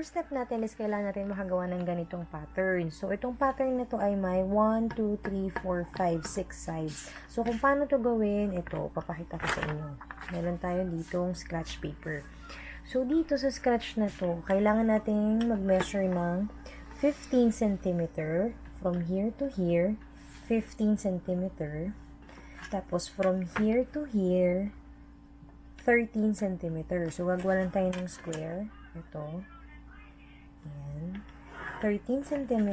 first step natin is kailangan natin makagawa ng ganitong pattern. So, itong pattern na to ay may 1, 2, 3, 4, 5, 6 sides. So, kung paano to gawin, ito, papakita ko sa inyo. Meron tayo ditong scratch paper. So, dito sa scratch na to, kailangan natin mag-measure ng 15 cm from here to here, 15 cm. Tapos, from here to here, 13 cm. So, gagawa lang tayo ng square. Ito. Ayan. 13 cm.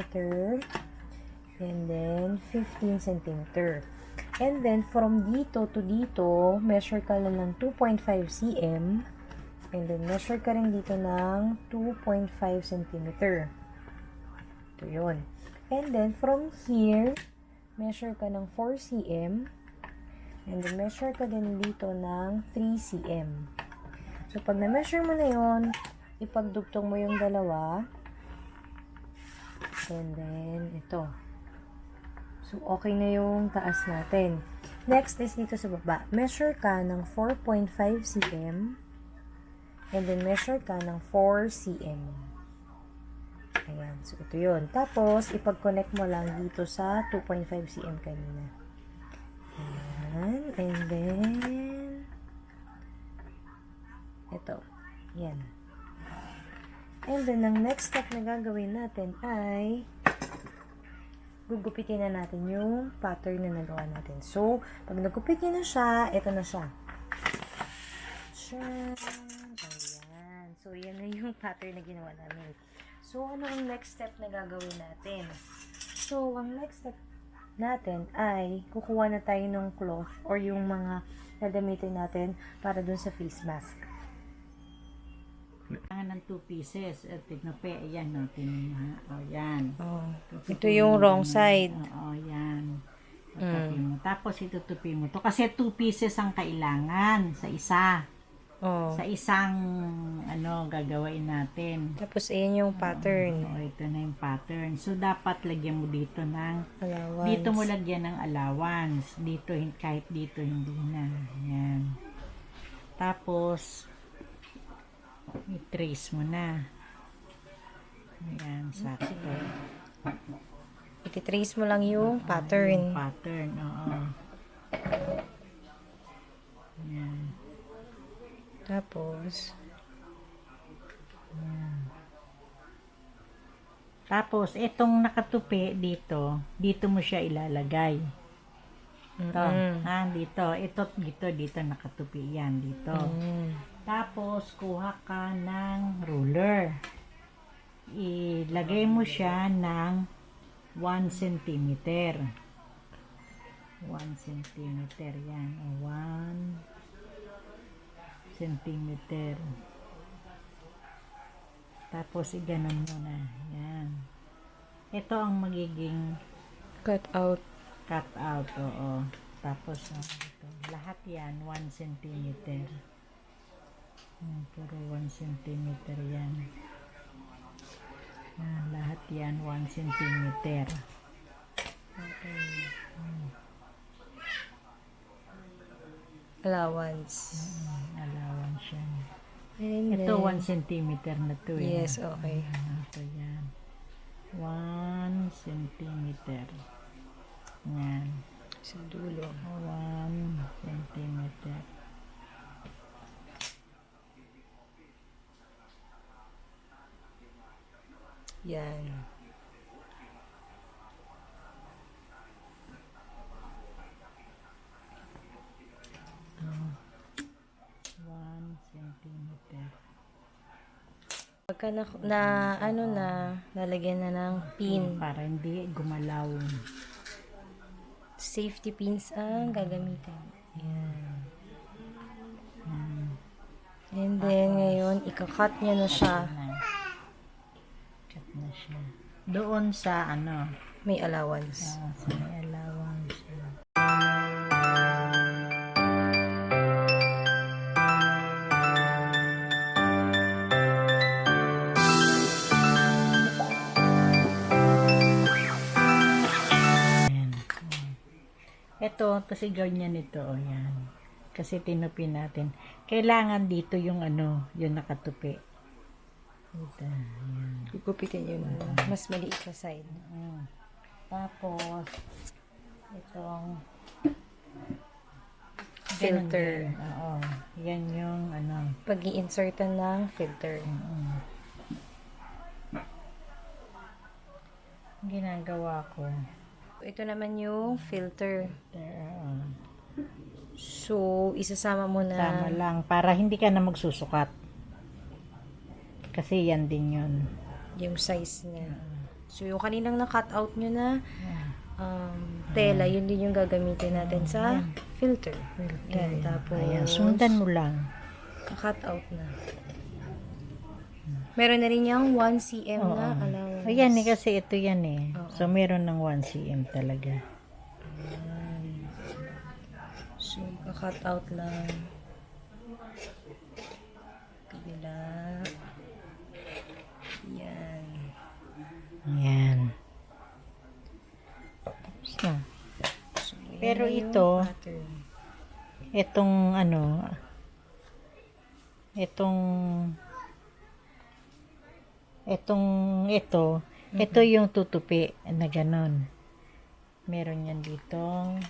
And then, 15 cm. And then, from dito to dito, measure ka lang ng 2.5 cm. And then, measure ka rin dito ng 2.5 cm. Ito yun. And then, from here, measure ka ng 4 cm. And then, measure ka din dito ng 3 cm. So, pag na-measure mo na yun, ipagdugtong mo yung dalawa. And then, ito. So, okay na yung taas natin. Next is dito sa baba. Measure ka ng 4.5 cm. And then, measure ka ng 4 cm. Ayan. So, ito yun. Tapos, ipag-connect mo lang dito sa 2.5 cm kanina. Ayan. And then, ito. Ayan. And then, ang next step na gagawin natin ay gugupitin na natin yung pattern na nagawa natin. So, pag nagupit nyo na siya, ito na siya. Ayan. So, yan na yung pattern na ginawa namin. So, ano ang next step na gagawin natin? So, ang next step natin ay kukuha na tayo ng cloth or yung mga nadamitin natin para dun sa face mask. Kailangan ng 2 pieces. Tignan pa, ayan, no, tingnan. O, yan. Oh, ito yung wrong side. Oo, yan. Tapos, itutupi mo to. Kasi 2 pieces ang kailangan sa isa. Oh. Sa isang, gagawin natin. Tapos, ayan yung pattern. Oo, ito na yung pattern. So, dapat lagyan mo dito ng, Allowance. dito mo lagyan ng allowance. Dito, kahit dito, hindi na. Yan. Tapos, i-trace mo na. Ayan, sakto. Iti-trace mo lang yung pattern. Yung pattern, oo. Ayan. Tapos, ayan. Tapos, itong nakatupi dito, dito mo siya ilalagay. Ito, dito. Ito, dito nakatupi. Yan, dito. Tapos, kuha ka ng ruler. Ilagay mo siya ng 1 cm. 1 cm. Yan. 1 cm. Tapos, iganon mo na. Yan. Ito ang magiging cut out. Cut out, oo. Tapos, ito. Lahat yan, 1 cm. Puro 1 cm yan. Lahat yan, 1 cm. Okay. Allowance. Allowance yan. And Ito, then, 1 cm na to. yes, okay. Ito yan. 1 cm. Yan. Sa dulo. 1 cm. Yan. Pagka nalagyan na ng pin. Para hindi gumalaw. Safety pins ang gagamitin. Yan. And then, ngayon, ikakat niya na siya. Cut na siya. Doon sa May allowance. sa may allowance. Ito, kasi ganyan ito, yan. Kasi tinupi natin. Kailangan dito yung yung nakatupi. Dito. Yan. Gugupitin yun. Mas maliit sa side. Tapos, itong Filter. ganun din. Oo. Yan yung ano. Pag i-insertan ng filter. Ginagawa ko. Ito naman yung filter. Oo. So, isasama mo na. Tama lang. Para hindi ka na magsusukat. Kasi yan din yun. Yung size niya. So, yung kaninang na-cut out nyo na tela, yun din yung gagamitin natin sa filter. Yan, tapos Ayan, sundan mo lang. cut out na. Meron na rin yung 1 cm na allowance. Ayan kasi ito yan So, meron ng 1 cm talaga. So, cut out lang. Kabila. Yan. Ayan. Tapos na. So, yan Pero na yung ito, pattern. itong ano, ito yung tutupi na ganon. Meron yan ditong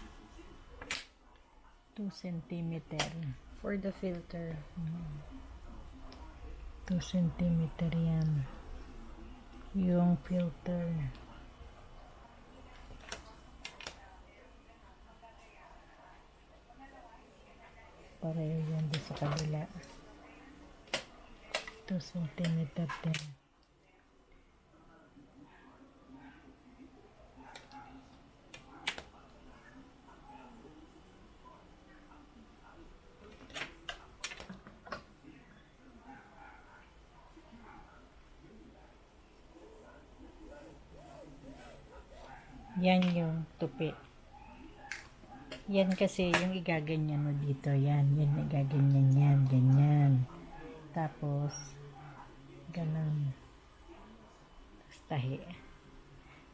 2 cm. For the filter. 2 cm yan. Yung filter. Pareho yan din sa kabila. 2 cm din. Yan yung tupi. Yan kasi yung igaganyan mo dito. Yan igaganyan yan. Ganyan. Tapos, ganun. Tapos tahi.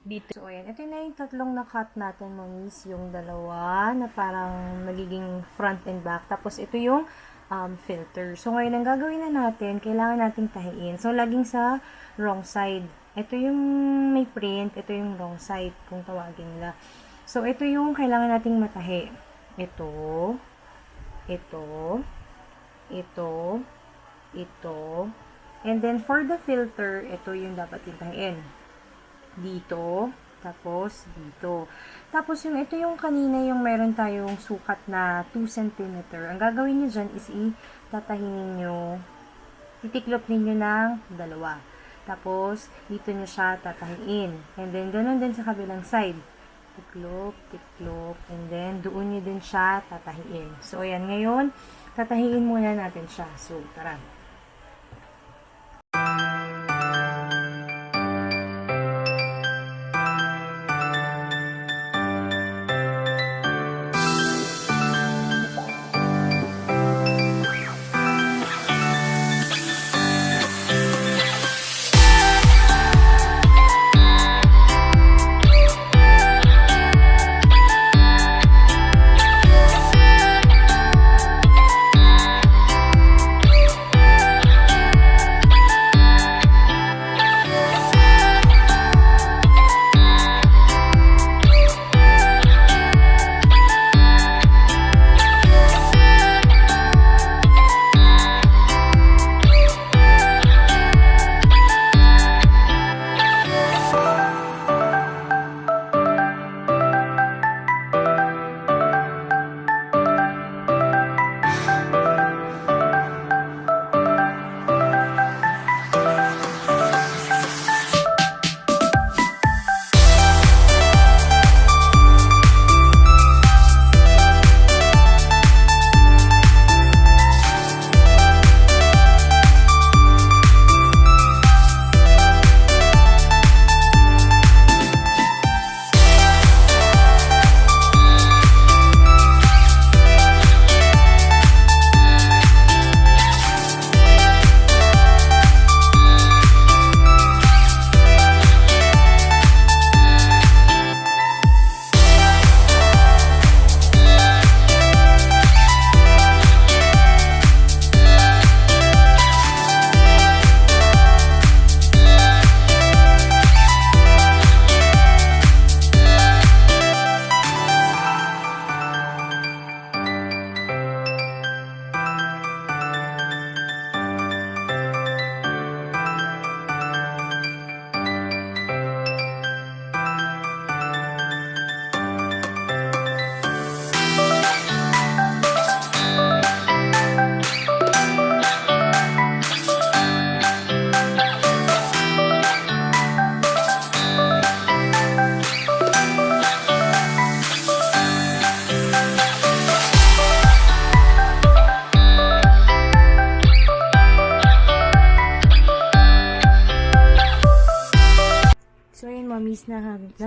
Dito. So, ayan. Ito na yung tatlong na-cut natin, mommies. Yung dalawa na parang magiging front and back. Tapos, ito yung filter. So, ngayon, ang gagawin na natin, kailangan nating tahiin. So, laging sa wrong side. Ito yung may print. Ito yung wrong side, kung tawagin nila. So, ito yung kailangan nating matahi. Ito. And then, for the filter, ito yung dapat hintahin. Dito. Tapos, dito. Tapos, ito yung kanina yung meron tayong sukat na 2 cm. Ang gagawin nyo dyan is tatahin nyo, titiklop ninyo ng dalawa. Tapos, dito nyo siya tatahiin. And then, ganun din sa kabilang side. Tiklop, and then, doon nyo din siya tatahiin. So, ayan, ngayon, tatahiin muna natin siya. So, tara.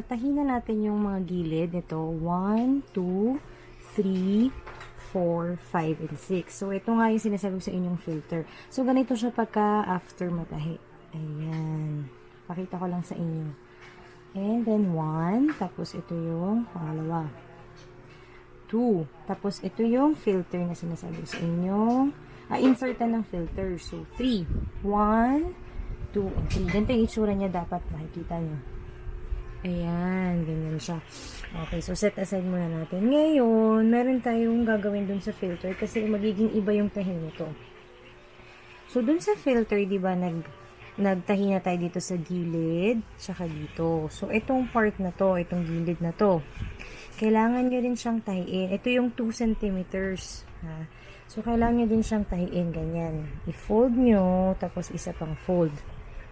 tatahin na natin yung mga gilid. Ito, 1, 2, 3, 4, 5, and 6. So, ito nga yung sinasabi sa inyong filter. So, ganito siya pagka after matahi. Ayan. Pakita ko lang sa inyo. And then, 1. Tapos, ito yung pangalawa. 2. Tapos, ito yung filter na sinasabi sa inyo. Insertan ng filter. So, 3. 1, 2, and 3. Ganito yung itsura niya dapat makikita nyo. Ayan, ganyan siya. Okay, so set aside muna natin. Ngayon, meron tayong gagawin dun sa filter kasi magiging iba yung tahi nito. So, dun sa filter, di ba, nagtahi na tayo dito sa gilid, tsaka dito. So, itong part na to, itong gilid na to, kailangan nyo din siyang tahiin. Ito yung 2 centimeters. Ha? So, kailangan nyo din siyang tahiin, ganyan. I-fold nyo, tapos isa pang fold.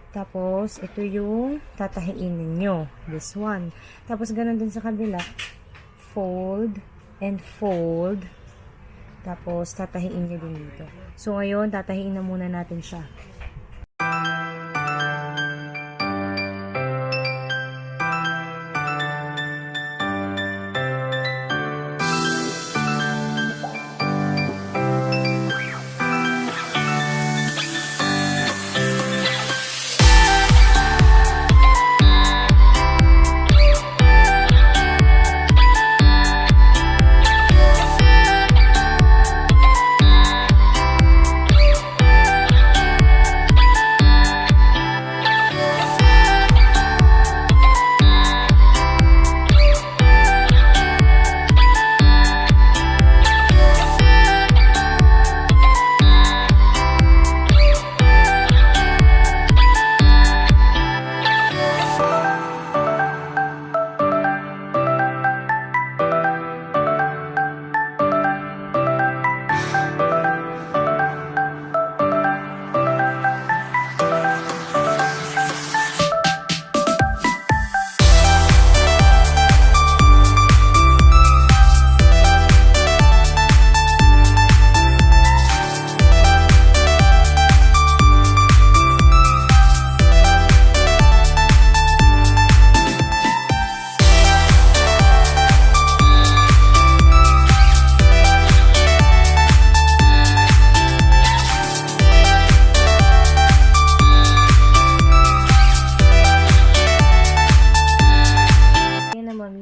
Tapos, ito yung tatahiin ninyo. This one. Tapos, ganun din sa kabila. Fold and fold. Tapos, tatahiin nyo din dito. So, ngayon, tatahiin na muna natin siya.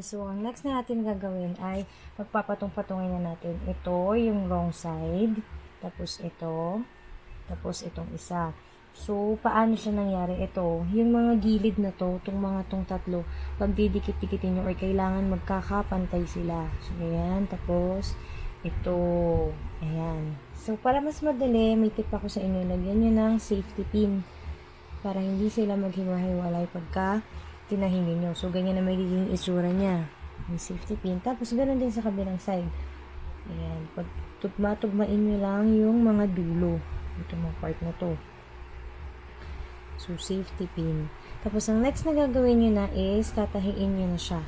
So, ang next na natin gagawin ay magpapatong-patungin na natin. Ito, yung wrong side. Tapos ito. Tapos itong isa. So, paano siya nangyari? Ito, yung mga gilid na to, itong mga tong tatlo, pag didikit-dikitin nyo or kailangan magkakapantay sila. So, ayan. Tapos, ito. Ayan. So, para mas madali, may tip ako sa inyo. Lagyan nyo ng safety pin para hindi sila maghiwa-hiwalay pagka tinahingin nyo. So, ganyan na magiging itsura niya. May safety pin. Tapos, ganoon din sa kabilang side. Ayan. Pag tugma-tugmain nyo lang yung mga dulo. Ito mga part na to. So, safety pin. Tapos, ang next na gagawin nyo na is, tatahiin nyo na siya.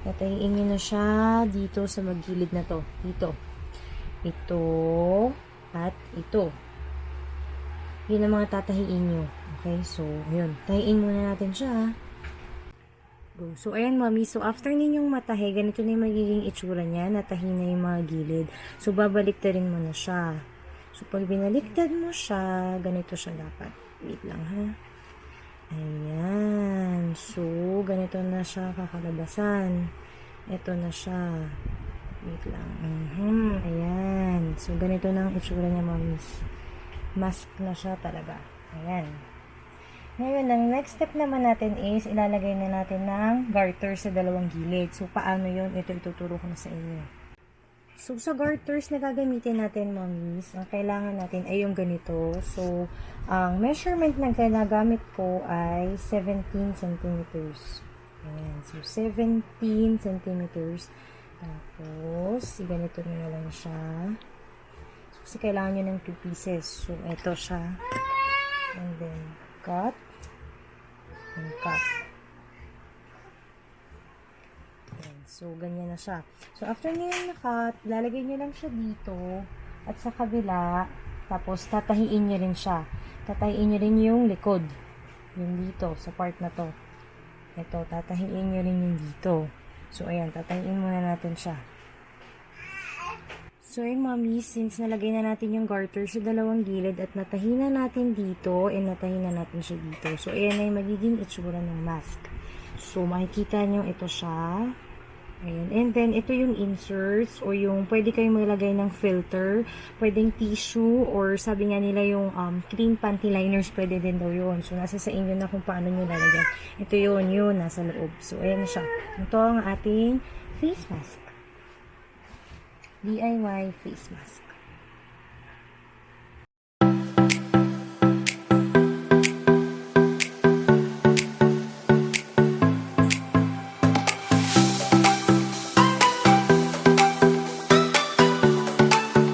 Tatahiin nyo na siya dito sa magilid na to. Dito. Ito. At ito. Yun ang mga tatahiin nyo. Okay? So, yun. Tahiin muna natin siya. So, ayan mami. So, after ninyong matahi, ganito na yung magiging itsura niya. Natahi na yung mga gilid. So, babaliktarin mo na siya. So, pag binaliktad mo siya, ganito siya dapat. Wait lang ha. Ayan. So, ganito na siya kakalabasan. Ito na siya. Wait lang. Ayan. So, ganito na ang itsura niya mami. Mask na siya talaga. Ayan. Ngayon, ang next step naman natin is, ilalagay na natin ng garter sa dalawang gilid. So, paano yun? Ito ituturo ko na sa inyo. So, sa garters na gagamitin natin, mommies, ang kailangan natin ay yung ganito. So, ang measurement na ginagamit ko ay 17 centimeters. Ayan. So, 17 centimeters. Tapos, ganito na lang siya. So, kasi kailangan nyo ng 2 pieces. So, ito siya. And then, cut. And cut. Ayan. So, ganyan na siya. So, after nyo yung na-cut, lalagay nyo lang siya dito at sa kabila. Tapos, tatahiin nyo rin siya. Tatahiin nyo rin yung likod. Yung dito, sa part na to. ito, tatahiin nyo rin yung dito. So, ayan, tatahiin muna natin siya. So, ayun, mommy, since nalagay na natin yung garter sa dalawang gilid at natahin na natin dito, and natahin na natin siya dito. So, ayan na yung magiging itsura ng mask. So, makikita nyo ito siya. Ayan. And then, ito yung inserts or yung pwede kayong maglagay ng filter, pwedeng tissue, or sabi nga nila yung cream panty liners, pwede din daw yun. So, nasa sa inyo na kung paano nyo lalagyan. Ito yun, nasa loob. So, ayan na siya. Ito ang ating face mask. DIY face mask.